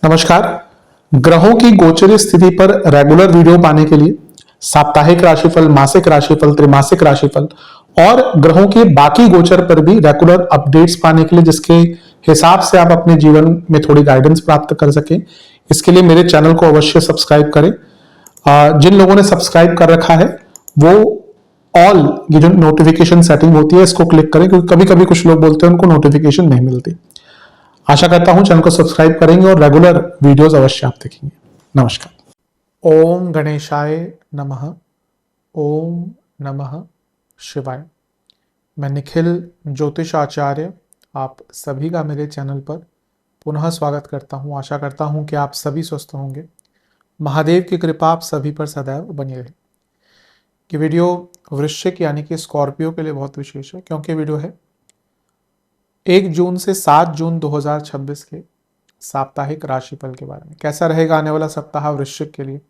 नमस्कार। ग्रहों की गोचरीय स्थिति पर रेगुलर वीडियो पाने के लिए साप्ताहिक राशिफल, मासिक राशिफल, त्रैमासिक राशिफल और ग्रहों के बाकी गोचर पर भी रेगुलर अपडेट्स पाने के लिए जिसके हिसाब से आप अपने जीवन में थोड़ी गाइडेंस प्राप्त कर सकें, इसके लिए मेरे चैनल को अवश्य सब्सक्राइब करें। जिन लोगों ने सब्सक्राइब कर रखा है वो ऑल ये जो नोटिफिकेशन सेटिंग होती है इसको क्लिक करें, क्योंकि कभी कभी कुछ लोग बोलते हैं उनको नोटिफिकेशन नहीं मिलती। आशा करता हूं चैनल को सब्सक्राइब करेंगे और रेगुलर वीडियोस अवश्य आप देखेंगे। नमस्कार। ओम गणेशाय नमः। ओम नमः शिवाय। मैं निखिल ज्योतिष आचार्य आप सभी का मेरे चैनल पर पुनः स्वागत करता हूं। आशा करता हूं कि आप सभी स्वस्थ होंगे। महादेव की कृपा आप सभी पर सदैव बनी रहे। ये वीडियो वृश्चिक यानी कि स्कॉर्पियो के लिए बहुत विशेष है, क्योंकि वीडियो है 1 जून से 7 जून 2026 के साप्ताहिक राशिफल के बारे में। कैसा रहेगा आने वाला सप्ताह वृश्चिक के लिए।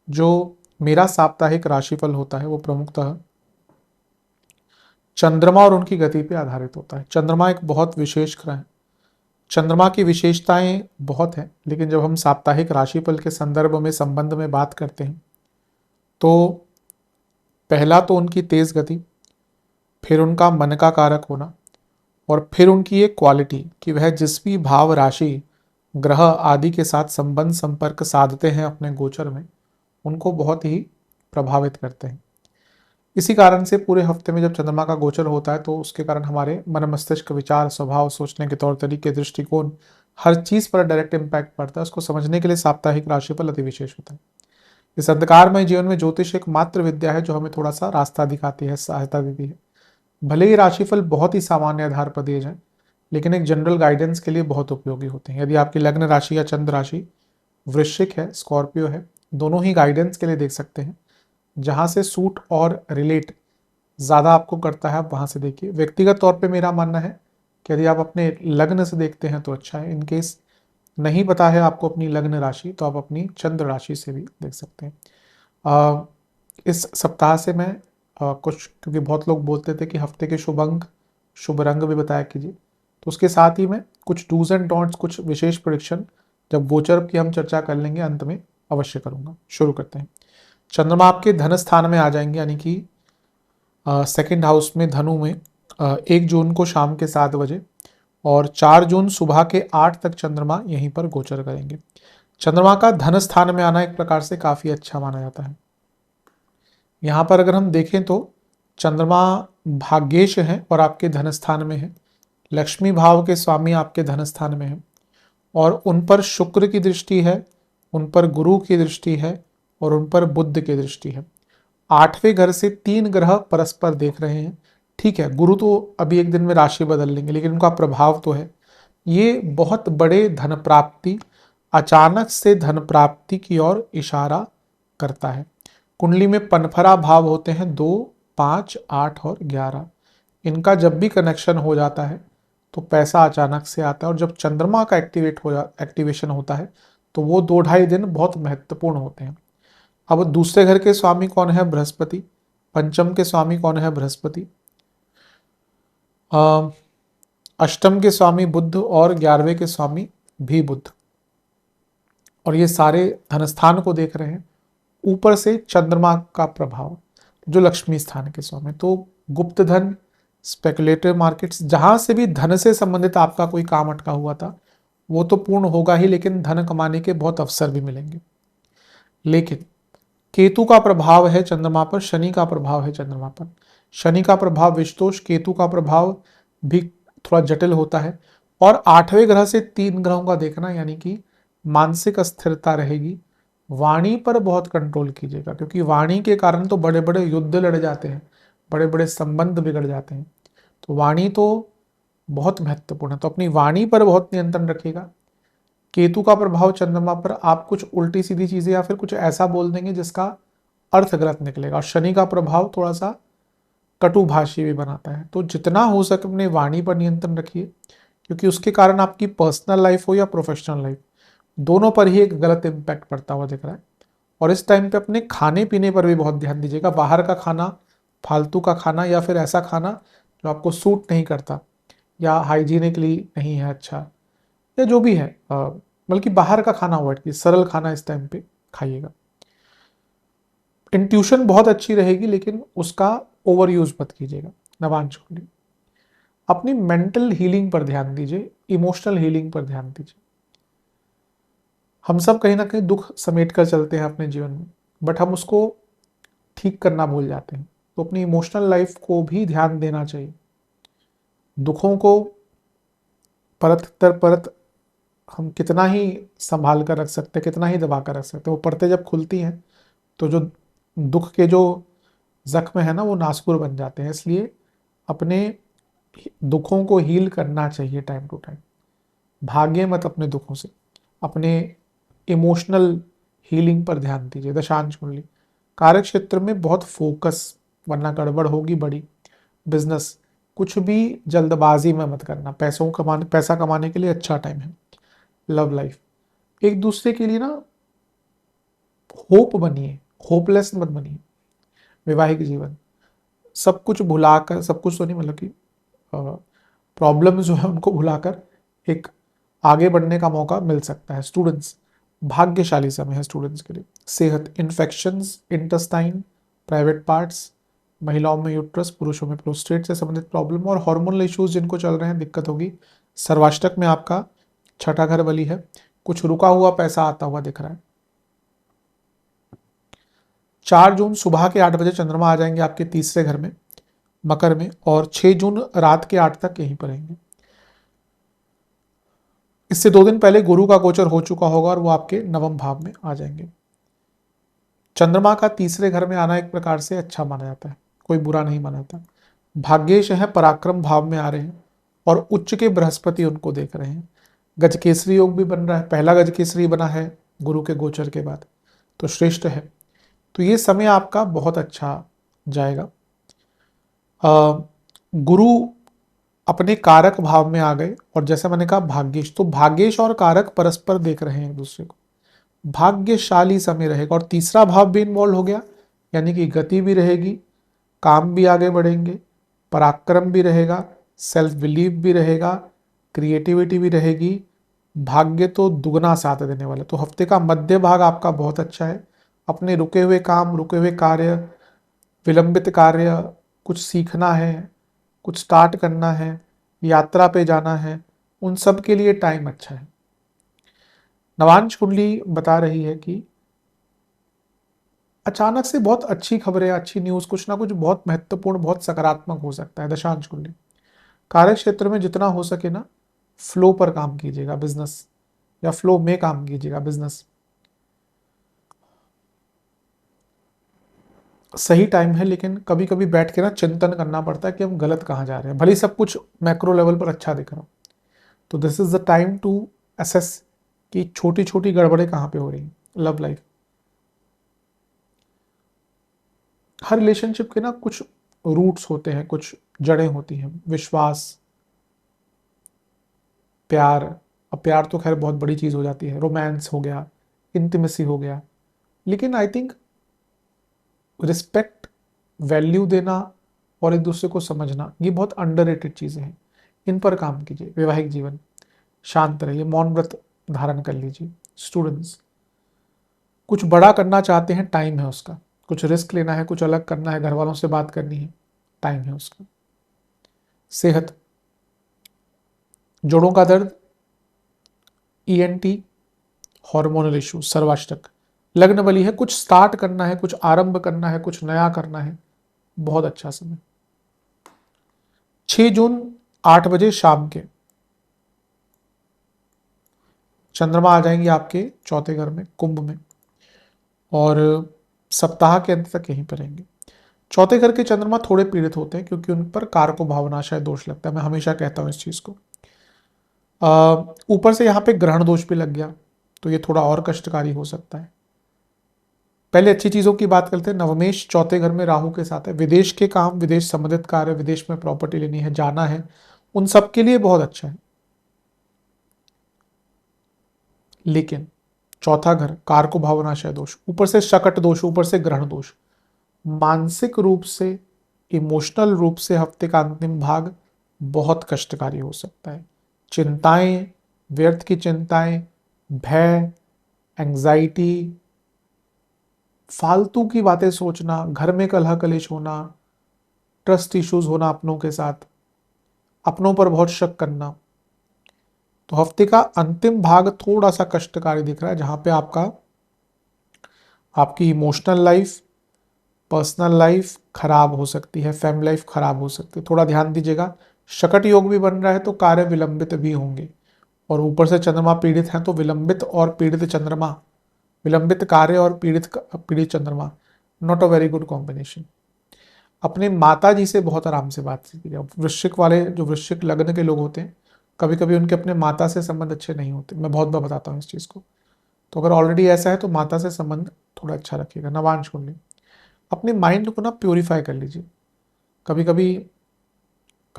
जो मेरा साप्ताहिक राशिफल होता है वो प्रमुखतः चंद्रमा और उनकी गति पर आधारित होता है। चंद्रमा एक बहुत विशेष ग्रह है। चंद्रमा की विशेषताएं बहुत हैं, लेकिन जब हम साप्ताहिक राशिफल के संदर्भ में संबंध में बात करते हैं तो पहला तो उनकी तेज गति, फिर उनका मन का कारक होना, और फिर उनकी एक क्वालिटी कि वह जिस भी भाव, राशि, ग्रह आदि के साथ संबंध संपर्क साधते हैं अपने गोचर में, उनको बहुत ही प्रभावित करते हैं। इसी कारण से पूरे हफ्ते में जब चंद्रमा का गोचर होता है तो उसके कारण हमारे मन, मस्तिष्क, विचार, स्वभाव, सोचने के तौर तरीके, दृष्टिकोण, हर चीज पर डायरेक्ट इम्पैक्ट पड़ता है। उसको समझने के लिए साप्ताहिक राशिफल अति विशेष होता है। इस अंधकारमय जीवन में ज्योतिष एक मात्र विद्या है जो हमें थोड़ा सा रास्ता दिखाती है, सहायता देती है। भले ही राशिफल बहुत ही सामान्य आधार पर दिए जाए, लेकिन एक जनरल गाइडेंस के लिए बहुत उपयोगी होते हैं। यदि आपकी लग्न राशि या चंद्र राशि वृश्चिक है, स्कॉर्पियो है, दोनों ही गाइडेंस के लिए देख सकते हैं। जहां से सूट और रिलेट ज़्यादा आपको करता है आप वहां से देखिए। व्यक्तिगत तौर पे मेरा मानना है कि यदि आप अपने लग्न से देखते हैं तो अच्छा है। इनकेस नहीं पता है आपको अपनी लग्न राशि, तो आप अपनी चंद्र राशि से भी देख सकते हैं। इस सप्ताह से मैं कुछ, क्योंकि बहुत लोग बोलते थे कि हफ्ते के शुभ अंक, शुभ रंग भी बताया कीजिए, तो उसके साथ ही मैं कुछ डूज एंड डोंट्स, कुछ विशेष प्रेडिक्शन जब गोचर की हम चर्चा कर लेंगे अंत में अवश्य करूंगा। शुरू करते हैं। चंद्रमा आपके धन स्थान में आ जाएंगे, यानी कि सेकंड हाउस में, धनु में 1 जून को शाम के 7 बजे और 4 जून सुबह के 8 तक चंद्रमा यहीं पर गोचर करेंगे। चंद्रमा का धन स्थान में आना एक प्रकार से काफी अच्छा माना जाता है। यहाँ पर अगर हम देखें तो चंद्रमा भाग्येश है और आपके धन स्थान में है। लक्ष्मी भाव के स्वामी आपके धन स्थान में है और उन पर शुक्र की दृष्टि है, उन पर गुरु की दृष्टि है और उन पर बुध की दृष्टि है। 8वें घर से 3 ग्रह परस्पर देख रहे हैं। ठीक है, गुरु तो अभी एक दिन में राशि बदल लेंगे, लेकिन उनका प्रभाव तो है। ये बहुत बड़े धन प्राप्ति, अचानक से धन प्राप्ति की ओर इशारा करता है। कुंडली में पनफरा भाव होते हैं 2, 5, 8 और 11। इनका जब भी कनेक्शन हो जाता है तो पैसा अचानक से आता है, और जब चंद्रमा का एक्टिवेशन होता है तो वो 2-2.5 दिन बहुत महत्वपूर्ण होते हैं। अब दूसरे घर के स्वामी कौन है? बृहस्पति। पंचम के स्वामी कौन है? बृहस्पति। अष्टम के स्वामी बुध और 11वें के स्वामी भी बुध, और ये सारे धनस्थान को देख रहे हैं। ऊपर से चंद्रमा का प्रभाव जो लक्ष्मी स्थान के स्वामी, तो गुप्त धन, स्पेकुलेटिव मार्केट्स, जहां से भी धन से संबंधित आपका कोई काम अटका हुआ था वो तो पूर्ण होगा ही, लेकिन धन कमाने के बहुत अवसर भी मिलेंगे। लेकिन केतु का प्रभाव है चंद्रमा पर, शनि का प्रभाव है चंद्रमा पर। शनि का प्रभाव विषदोष, केतु का प्रभाव भी थोड़ा जटिल होता है। और 8वें ग्रह से 3 ग्रहों का देखना, यानी कि मानसिक अस्थिरता रहेगी। वाणी पर बहुत कंट्रोल कीजिएगा, क्योंकि वाणी के कारण तो बड़े बड़े युद्ध लड़ जाते हैं, बड़े बड़े संबंध बिगड़ जाते हैं। तो वाणी तो बहुत महत्वपूर्ण है, तो अपनी वाणी पर बहुत नियंत्रण रखिएगा। केतु का प्रभाव चंद्रमा पर, आप कुछ उल्टी सीधी चीजें या फिर कुछ ऐसा बोल देंगे जिसका अर्थ गलत निकलेगा। और शनि का प्रभाव थोड़ा सा कटुभाषी भी बनाता है। तो जितना हो सके अपने वाणी पर नियंत्रण रखिए, क्योंकि उसके कारण आपकी पर्सनल लाइफ हो या प्रोफेशनल लाइफ, दोनों पर ही एक गलत इम्पैक्ट पड़ता हुआ दिख रहा है। और इस टाइम पे अपने खाने पीने पर भी बहुत ध्यान दीजिएगा। बाहर का खाना, फालतू का खाना, या फिर ऐसा खाना जो आपको सूट नहीं करता या हाइजीनिकली नहीं है अच्छा, या जो भी है, बल्कि बाहर का खाना अवॉइड कीजिए, सरल खाना इस टाइम पे खाइएगा। इंट्यूशन बहुत अच्छी रहेगी लेकिन उसका ओवर यूज मत कीजिएगा। नवांश कुंडली, अपनी मेंटल हीलिंग पर ध्यान दीजिए, इमोशनल हीलिंग पर ध्यान दीजिए। हम सब कहीं ना कहीं दुख समेट कर चलते हैं अपने जीवन में, बट हम उसको ठीक करना भूल जाते हैं। तो अपनी इमोशनल लाइफ को भी ध्यान देना चाहिए। दुखों को परत दर परत हम कितना ही संभाल कर रख सकते हैं, कितना ही दबा कर रख सकते हैं, वो परतें जब खुलती हैं तो जो दुख के जो जख्म है ना वो नासुर बन जाते हैं। इसलिए अपने दुखों को हील करना चाहिए टाइम टू टाइम। भागे मत अपने दुखों से, अपने इमोशनल हीलिंग पर ध्यान दीजिए। दशांश कुंडली, कार्य क्षेत्र में बहुत फोकस, वरना गड़बड़ होगी बड़ी। बिजनेस, कुछ भी जल्दबाजी में मत करना, पैसा कमाने के लिए अच्छा टाइम है। लव लाइफ, एक दूसरे के लिए ना होप बनिए, होपलेस मत बनिए। वैवाहिक जीवन, सब कुछ भुलाकर, सब कुछ तो नहीं मतलब कि प्रॉब्लम जो है उनको भुलाकर एक आगे बढ़ने का मौका मिल सकता है। स्टूडेंट्स, भाग्यशाली समय है स्टूडेंट्स के लिए। सेहत, इन्फेक्शंस, इंटेस्टाइन, प्राइवेट पार्ट्स, महिलाओं में यूट्रस, पुरुषों में प्रोस्टेट से संबंधित प्रॉब्लम और हार्मोनल इश्यूज जिनको चल रहे हैं दिक्कत होगी। सर्वाष्टक में आपका छठा घर बली है, कुछ रुका हुआ पैसा आता हुआ दिख रहा है। 4 जून सुबह के 8 बजे चंद्रमा आ जाएंगे आपके तीसरे घर में मकर में, और 6 जून रात के 8 तक यहीं पर रहेंगे। इससे 2 दिन पहले गुरु का गोचर हो चुका होगा और वो आपके नवम भाव में आ जाएंगे। चंद्रमा का तीसरे घर में आना एक प्रकार से अच्छा माना जाता है, कोई बुरा नहीं माना जाता। भाग्येश है, पराक्रम भाव में आ रहे हैं और उच्च के बृहस्पति उनको देख रहे हैं। गजकेसरी योग भी बन रहा है, पहला गजकेसरी बना है गुरु के गोचर के बाद, तो श्रेष्ठ है। तो ये समय आपका बहुत अच्छा जाएगा। गुरु अपने कारक भाव में आ गए और जैसे मैंने कहा भाग्येश, तो भाग्येश और कारक परस्पर देख रहे हैं एक दूसरे को। भाग्यशाली समय रहेगा और तीसरा भाव भी इन्वॉल्व हो गया, यानी कि गति भी रहेगी, काम भी आगे बढ़ेंगे, पराक्रम भी रहेगा, सेल्फ बिलीव भी रहेगा, क्रिएटिविटी भी रहेगी। भाग्य तो दुगना साथ देने वाला। तो हफ्ते का मध्य भाग आपका बहुत अच्छा है। अपने रुके हुए काम, रुके हुए कार्य, विलंबित कार्य, कुछ सीखना है, कुछ स्टार्ट करना है, यात्रा पे जाना है, उन सब के लिए टाइम अच्छा है। नवांश कुंडली बता रही है कि अचानक से बहुत अच्छी खबरें, अच्छी न्यूज़, कुछ ना कुछ बहुत महत्वपूर्ण, बहुत सकारात्मक हो सकता है। दशांश कुंडली, कार्य क्षेत्र में जितना हो सके ना फ्लो पर काम कीजिएगा, बिजनेस या फ्लो में काम कीजिएगा। बिजनेस सही टाइम है, लेकिन कभी कभी बैठ के ना चिंतन करना पड़ता है कि हम गलत कहाँ जा रहे हैं। भले ही सब कुछ मैक्रो लेवल पर अच्छा दिख रहा हो, तो this is the time to assess कि छोटी छोटी गड़बड़ें कहाँ पे हो रही हैं। लव लाइफ, हर रिलेशनशिप के ना कुछ रूट्स होते हैं, कुछ जड़ें होती हैं। विश्वास, प्यार, अब प्यार तो खैर बहुत बड़ी चीज़ हो जाती है, रोमांस हो गया, इंटीमेसी हो गया, लेकिन आई थिंक रिस्पेक्ट, वैल्यू देना और एक दूसरे को समझना, ये बहुत अंडररेटेड चीज़ें हैं। इन पर काम कीजिए। वैवाहिक जीवन, शांत रहिए, मौन व्रत धारण कर लीजिए। स्टूडेंट्स, कुछ बड़ा करना चाहते हैं, टाइम है उसका। कुछ रिस्क लेना है, कुछ अलग करना है, घर वालों से बात करनी है, टाइम है उसका। सेहत, जोड़ों का दर्द, ईएनटी, हार्मोनल इशू, सर्वाष्टक। लग्न बली है, कुछ स्टार्ट करना है, कुछ आरंभ करना है, कुछ नया करना है, बहुत अच्छा समय। 6 जून 8 बजे शाम के चंद्रमा आ जाएंगे आपके चौथे घर में, कुंभ में, और सप्ताह के अंत तक यहीं पर रहेंगे। चौथे घर के चंद्रमा थोड़े पीड़ित होते हैं क्योंकि उन पर कारको भावनाशय दोष लगता है। मैं हमेशा कहता हूं इस चीज को। ऊपर से यहाँ पे ग्रहण दोष भी लग गया, तो ये थोड़ा और कष्टकारी हो सकता है। पहले अच्छी चीजों की बात करते हैं। नवमेश चौथे घर में राहु के साथ है, विदेश के काम, विदेश संबंधित कार्य, विदेश में प्रॉपर्टी लेनी है, जाना है, उन सब के लिए बहुत अच्छा है। लेकिन चौथा घर कारको भावनाशय दोष, ऊपर से शकट दोष, ऊपर से ग्रहण दोष, मानसिक रूप से, इमोशनल रूप से हफ्ते का अंतिम भाग बहुत कष्टकारी हो सकता है। चिंताएं, व्यर्थ की चिंताएं, भय, एंजाइटी, फालतू की बातें सोचना, घर में कलह कलेश होना, ट्रस्ट इश्यूज होना अपनों के साथ, अपनों पर बहुत शक करना। तो हफ्ते का अंतिम भाग थोड़ा सा कष्टकारी दिख रहा है, जहां पे आपकी इमोशनल लाइफ, पर्सनल लाइफ खराब हो सकती है, फैमिली लाइफ खराब हो सकती है। थोड़ा ध्यान दीजिएगा। शकट योग भी बन रहा है तो कार्य विलंबित भी होंगे, और ऊपर से चंद्रमा पीड़ित हैं तो विलंबित और पीड़ित चंद्रमा, विलंबित कार्य और पीड़ित पीड़ित चंद्रमा, not a very good combination. अपने माता जी से बहुत आराम से बात कीजिए। वृश्चिक वाले, जो वृश्चिक लग्न के लोग होते हैं, कभी कभी उनके अपने माता से संबंध अच्छे नहीं होते। मैं बहुत बार बताता हूँ इस चीज़ को। तो अगर ऑलरेडी ऐसा है तो माता से संबंध थोड़ा अच्छा रखिएगा। नवांश कुंडली, अपने माइंड को ना प्योरीफाई कर लीजिए। कभी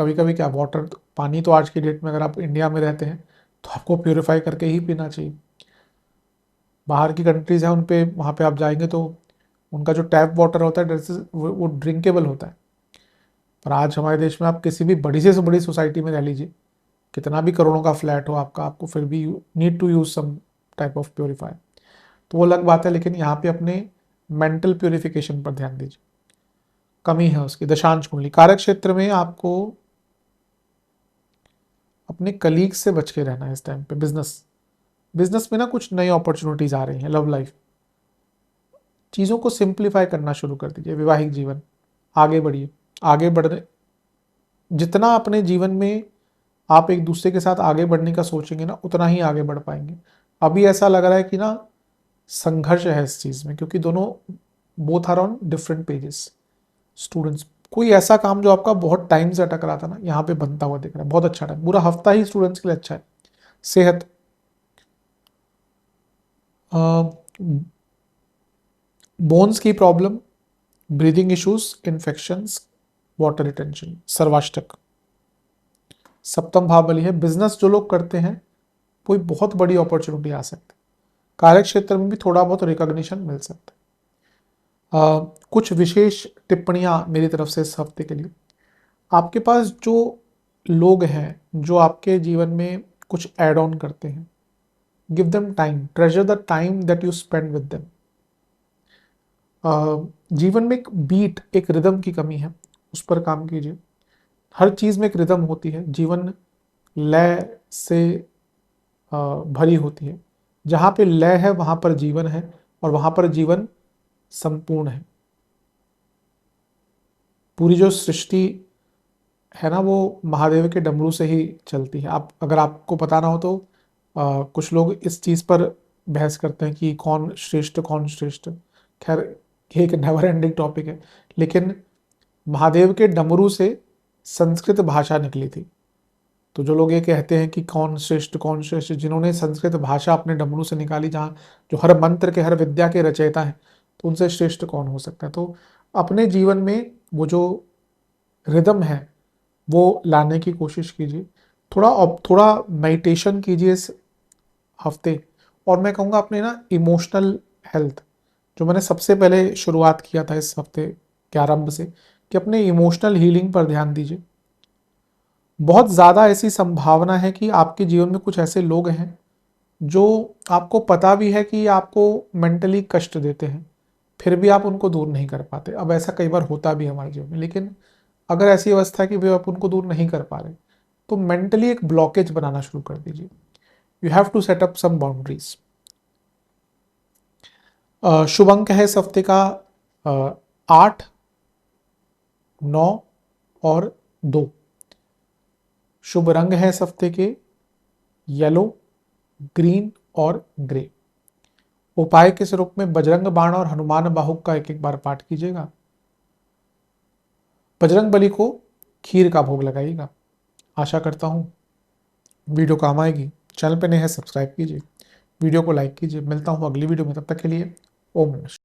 कभी क्या, वाटर, पानी तो आज की डेट में अगर आप इंडिया में रहते हैं तो आपको प्योरीफाई करके ही पीना चाहिए। बाहर की कंट्रीज हैं उन पे, वहाँ पे आप जाएंगे तो उनका जो टैप वाटर होता है वो ड्रिंकेबल होता है। पर आज हमारे देश में आप किसी भी बड़ी से बड़ी सोसाइटी में रह लीजिए, कितना भी करोड़ों का फ्लैट हो आपका, आपको फिर भी need to use some type of purifier. तो वो अलग बात है, लेकिन यहाँ पे अपने मेंटल प्योरिफिकेशन पर ध्यान दीजिए। कमी है उसकी। दशांश कुंडली, कार्य क्षेत्र में आपको अपने कलीग से बच के रहना है इस टाइम पे। बिजनेस में ना कुछ नई अपॉर्चुनिटीज आ रही हैं। लव लाइफ, चीज़ों को सिंप्लीफाई करना शुरू कर दीजिए। वैवाहिक जीवन, आगे बढ़िए। आगे बढ़ने, जितना अपने जीवन में आप एक दूसरे के साथ आगे बढ़ने का सोचेंगे ना, उतना ही आगे बढ़ पाएंगे। अभी ऐसा लग रहा है कि ना संघर्ष है इस चीज़ में, क्योंकि दोनों both are on different pages. Students, कोई ऐसा काम जो आपका बहुत टाइम से अटक रहा था ना, यहाँ पे बनता हुआ दिख रहा है। बहुत अच्छा टाइम, पूरा हफ्ता ही स्टूडेंट्स के लिए अच्छा है। सेहत, बोन्स की problem, breathing issues, infections, water retention, सर्वाष्टक, सप्तम भाव बली है। बिजनेस जो लोग करते हैं, कोई बहुत बड़ी अपॉर्चुनिटी आ सकती है। कार्य क्षेत्र में भी थोड़ा बहुत रिकॉग्निशन मिल सकता है। कुछ विशेष टिप्पणियां मेरी तरफ से इस हफ्ते के लिए। आपके पास जो लोग हैं जो आपके जीवन में कुछ ऐड ऑन करते हैं, give them time, treasure the time that you spend with them. जीवन में एक बीट, एक रिदम की कमी है, उस पर काम कीजिए। हर चीज में एक रिदम होती है, जीवन लय से भरी होती है। जहां पे लय है वहां पर जीवन है, और वहां पर जीवन संपूर्ण है। पूरी जो सृष्टि है ना, वो महादेव के डमरू से ही चलती है। आप, अगर आपको पता ना हो तो कुछ लोग इस चीज पर बहस करते हैं कि कौन श्रेष्ठ कौन श्रेष्ठ। खैर, ये एक नेवर एंडिंग टॉपिक है, लेकिन महादेव के डमरू से संस्कृत भाषा निकली थी। तो जो लोग ये कहते हैं कि कौन श्रेष्ठ, जिन्होंने संस्कृत भाषा अपने डमरू से निकाली, जहाँ जो हर मंत्र के, हर विद्या के रचयिता हैं, तो उनसे श्रेष्ठ कौन हो सकता है। तो अपने जीवन में वो जो रिदम है वो लाने की कोशिश कीजिए। थोड़ा मेडिटेशन कीजिए इस हफ्ते। और मैं कहूँगा अपने ना इमोशनल हेल्थ, जो मैंने सबसे पहले शुरुआत किया था इस हफ्ते के आरंभ से, कि अपने इमोशनल हीलिंग पर ध्यान दीजिए। बहुत ज़्यादा ऐसी संभावना है कि आपके जीवन में कुछ ऐसे लोग हैं जो आपको पता भी है कि आपको मेंटली कष्ट देते हैं, फिर भी आप उनको दूर नहीं कर पाते। अब ऐसा कई बार होता भी है हमारे जीवन में, लेकिन अगर ऐसी अवस्था है कि वे आप उनको दूर नहीं कर पा रहे, तो मेंटली एक ब्लॉकेज बनाना शुरू कर दीजिए। You have to set up some boundaries. शुभ अंक है इस हफ्ते का 8, 9 और 2। शुभ रंग है इस हफ्ते के येलो, ग्रीन और ग्रे। उपाय के स्वरूप में बजरंग बाण और हनुमान बाहुक का एक एक बार पाठ कीजिएगा। बजरंग बली को खीर का भोग लगाइएगा। आशा करता हूँ वीडियो काम आएगी। चैनल पे नए हैं, सब्सक्राइब कीजिए, वीडियो को लाइक कीजिए। मिलता हूँ अगली वीडियो में, तब तक के लिए ओम नमः शिवाय।